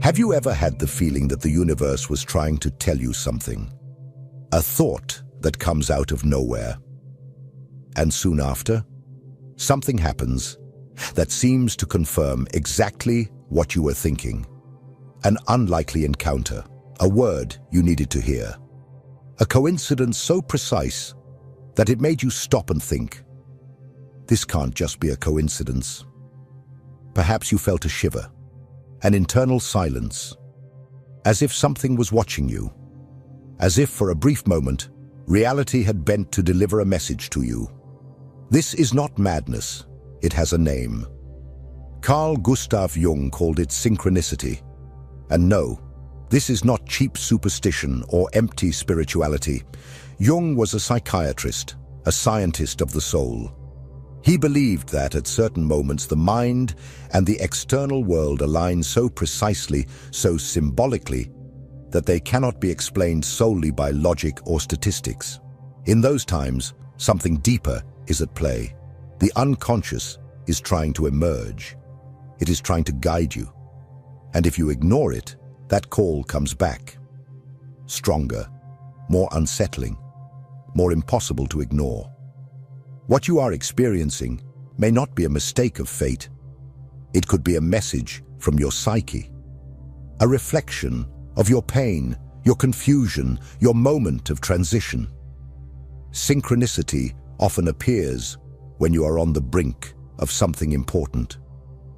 Have you ever had the feeling that the universe was trying to tell you something? A thought that comes out of nowhere. And soon after, something happens that seems to confirm exactly what you were thinking. An unlikely encounter, a word you needed to hear. A coincidence so precise that it made you stop and think, this can't just be a coincidence. Perhaps you felt a shiver, an internal silence, as if something was watching you, as if for a brief moment, reality had bent to deliver a message to you. This is not madness, it has a name. Carl Gustav Jung called it synchronicity. And no, this is not cheap superstition or empty spirituality. Jung was a psychiatrist, a scientist of the soul. He believed that at certain moments the mind and the external world align so precisely, so symbolically, that they cannot be explained solely by logic or statistics. In those times, something deeper is at play. The unconscious is trying to emerge. It is trying to guide you. And if you ignore it, that call comes back. Stronger, more unsettling, more impossible to ignore. What you are experiencing may not be a mistake of fate. It could be a message from your psyche, a reflection of your pain, your confusion, your moment of transition. Synchronicity often appears when you are on the brink of something important,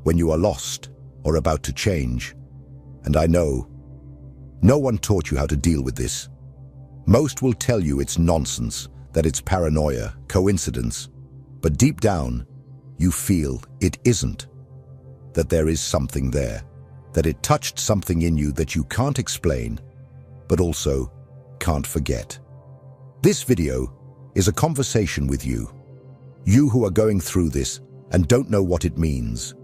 when you are lost or about to change. And I know, no one taught you how to deal with this. Most will tell you it's nonsense, that it's paranoia, coincidence. But deep down, you feel it isn't. That there is something there. That it touched something in you that you can't explain, but also can't forget. This video is a conversation with you. You who are going through this and don't know what it means.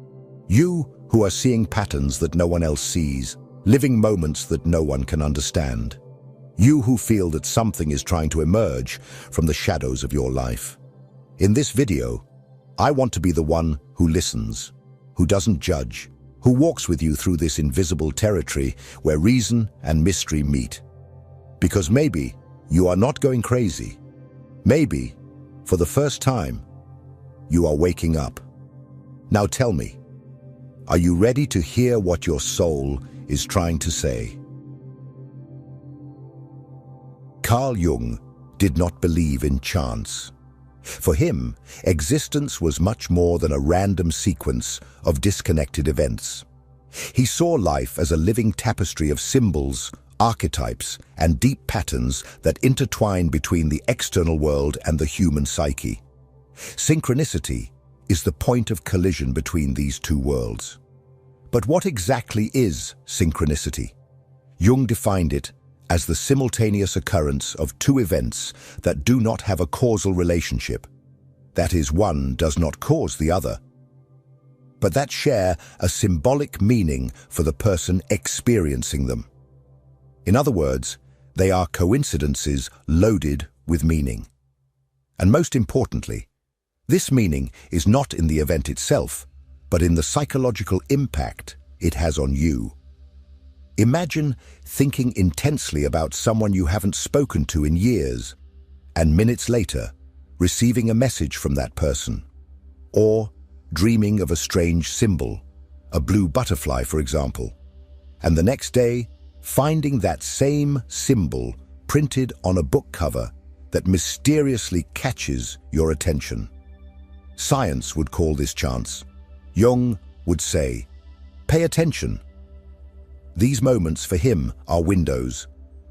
You who are seeing patterns that no one else sees, living moments that no one can understand. You who feel that something is trying to emerge from the shadows of your life. In this video, I want to be the one who listens, who doesn't judge, who walks with you through this invisible territory where reason and mystery meet. Because maybe you are not going crazy. Maybe, for the first time, you are waking up. Now tell me, are you ready to hear what your soul is trying to say? Carl Jung did not believe in chance. For him, existence was much more than a random sequence of disconnected events. He saw life as a living tapestry of symbols, archetypes, and deep patterns that intertwine between the external world and the human psyche. Synchronicity is the point of collision between these two worlds. But what exactly is synchronicity? Jung defined it as the simultaneous occurrence of two events that do not have a causal relationship. That is, one does not cause the other, but that share a symbolic meaning for the person experiencing them. In other words, they are coincidences loaded with meaning. And most importantly, this meaning is not in the event itself, but in the psychological impact it has on you. Imagine thinking intensely about someone you haven't spoken to in years, and minutes later, receiving a message from that person. Or dreaming of a strange symbol, a blue butterfly, for example, and the next day, finding that same symbol printed on a book cover that mysteriously catches your attention. Science would call this chance. Jung would say, pay attention. These moments for him are windows,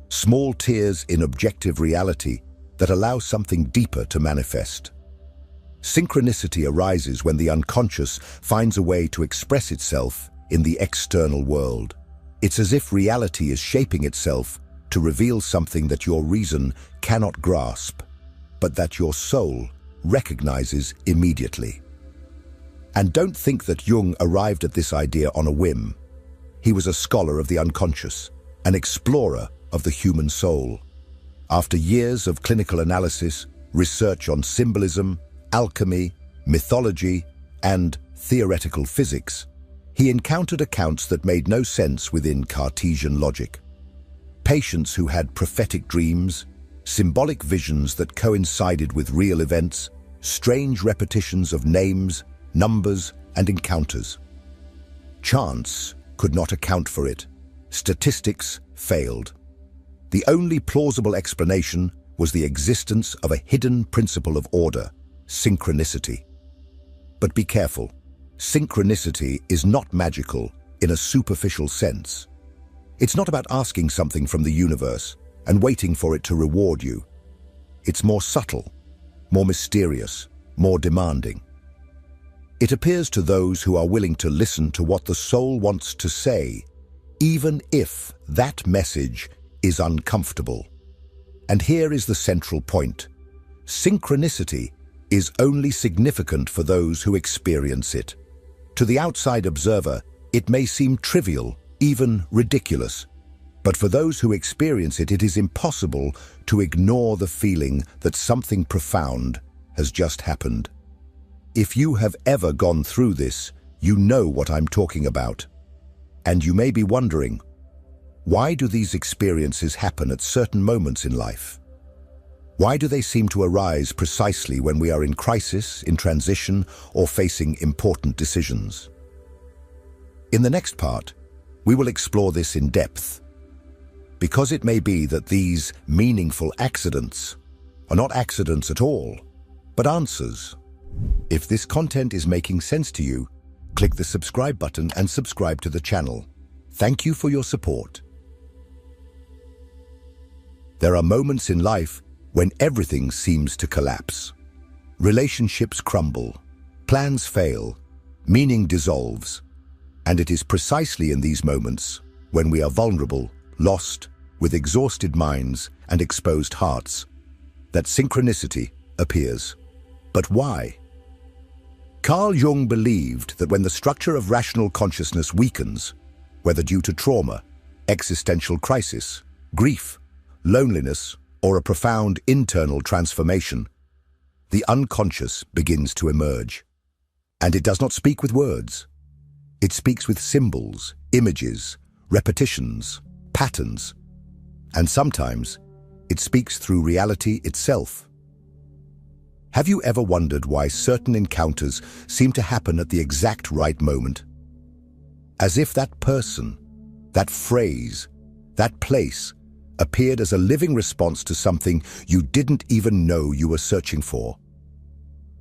small tears in objective reality that allow something deeper to manifest. Synchronicity arises when the unconscious finds a way to express itself in the external world. It's as if reality is shaping itself to reveal something that your reason cannot grasp, but that your soul recognizes immediately. And don't think that Jung arrived at this idea on a whim. He was a scholar of the unconscious, an explorer of the human soul. After years of clinical analysis, research on symbolism, alchemy, mythology, and theoretical physics, he encountered accounts that made no sense within Cartesian logic. Patients who had prophetic dreams, symbolic visions that coincided with real events, strange repetitions of names, numbers, and encounters. Chance could not account for it. Statistics failed. The only plausible explanation was the existence of a hidden principle of order, synchronicity. But be careful. Synchronicity is not magical in a superficial sense. It's not about asking something from the universe and waiting for it to reward you. It's more subtle, more mysterious, more demanding. It appears to those who are willing to listen to what the soul wants to say, even if that message is uncomfortable. And here is the central point. Synchronicity is only significant for those who experience it. To the outside observer, it may seem trivial, even ridiculous. But for those who experience it, it is impossible to ignore the feeling that something profound has just happened. If you have ever gone through this, you know what I'm talking about. And you may be wondering, why do these experiences happen at certain moments in life? Why do they seem to arise precisely when we are in crisis, in transition, or facing important decisions? In the next part, we will explore this in depth, because it may be that these meaningful accidents are not accidents at all, but answers. If this content is making sense to you, click the subscribe button and subscribe to the channel. Thank you for your support. There are moments in life when everything seems to collapse. Relationships crumble, plans fail, meaning dissolves. And it is precisely in these moments, when we are vulnerable, lost, with exhausted minds and exposed hearts, that synchronicity appears. But why? Carl Jung believed that when the structure of rational consciousness weakens, whether due to trauma, existential crisis, grief, loneliness, or a profound internal transformation, the unconscious begins to emerge. And it does not speak with words. It speaks with symbols, images, repetitions, patterns, and sometimes it speaks through reality itself. Have you ever wondered why certain encounters seem to happen at the exact right moment? As if that person, that phrase, that place appeared as a living response to something you didn't even know you were searching for.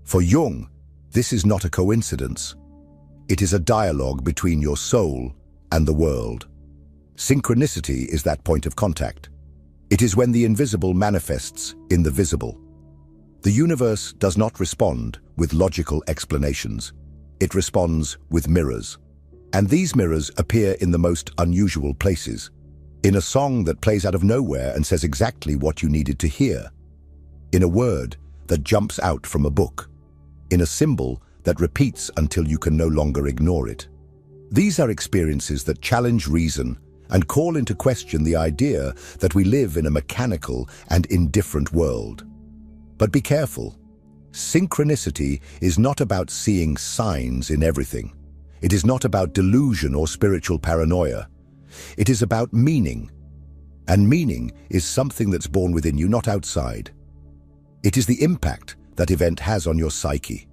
For Jung, this is not a coincidence. It is a dialogue between your soul and the world. Synchronicity is that point of contact. It is when the invisible manifests in the visible. The universe does not respond with logical explanations. It responds with mirrors. And these mirrors appear in the most unusual places. In a song that plays out of nowhere and says exactly what you needed to hear. In a word that jumps out from a book. In a symbol that repeats until you can no longer ignore it. These are experiences that challenge reason and call into question the idea that we live in a mechanical and indifferent world. But be careful. Synchronicity is not about seeing signs in everything. It is not about delusion or spiritual paranoia. It is about meaning. And meaning is something that's born within you, not outside. It is the impact that event has on your psyche.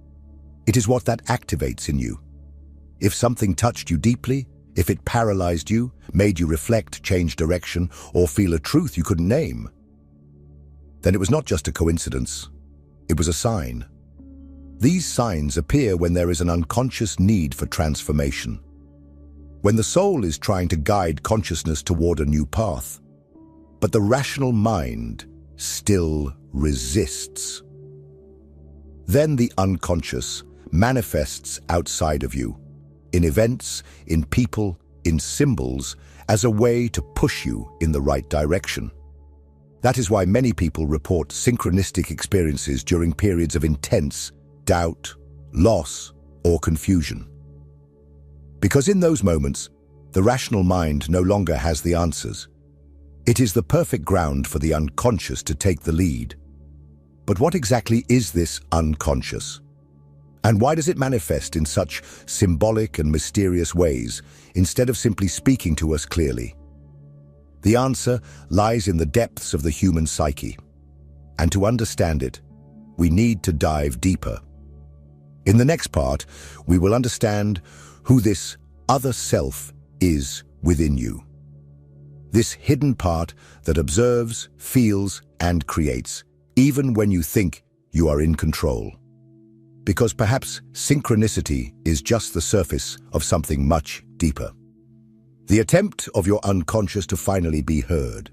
It is what that activates in you. If something touched you deeply, if it paralyzed you, made you reflect, change direction, or feel a truth you couldn't name, then it was not just a coincidence, it was a sign. These signs appear when there is an unconscious need for transformation. When the soul is trying to guide consciousness toward a new path, but the rational mind still resists. Then the unconscious manifests outside of you, in events, in people, in symbols, as a way to push you in the right direction. That is why many people report synchronistic experiences during periods of intense doubt, loss, or confusion. Because in those moments, the rational mind no longer has the answers. It is the perfect ground for the unconscious to take the lead. But what exactly is this unconscious? And why does it manifest in such symbolic and mysterious ways, instead of simply speaking to us clearly? The answer lies in the depths of the human psyche. And to understand it, we need to dive deeper. In the next part, we will understand who this other self is within you. This hidden part that observes, feels, and creates, even when you think you are in control. Because perhaps synchronicity is just the surface of something much deeper. The attempt of your unconscious to finally be heard.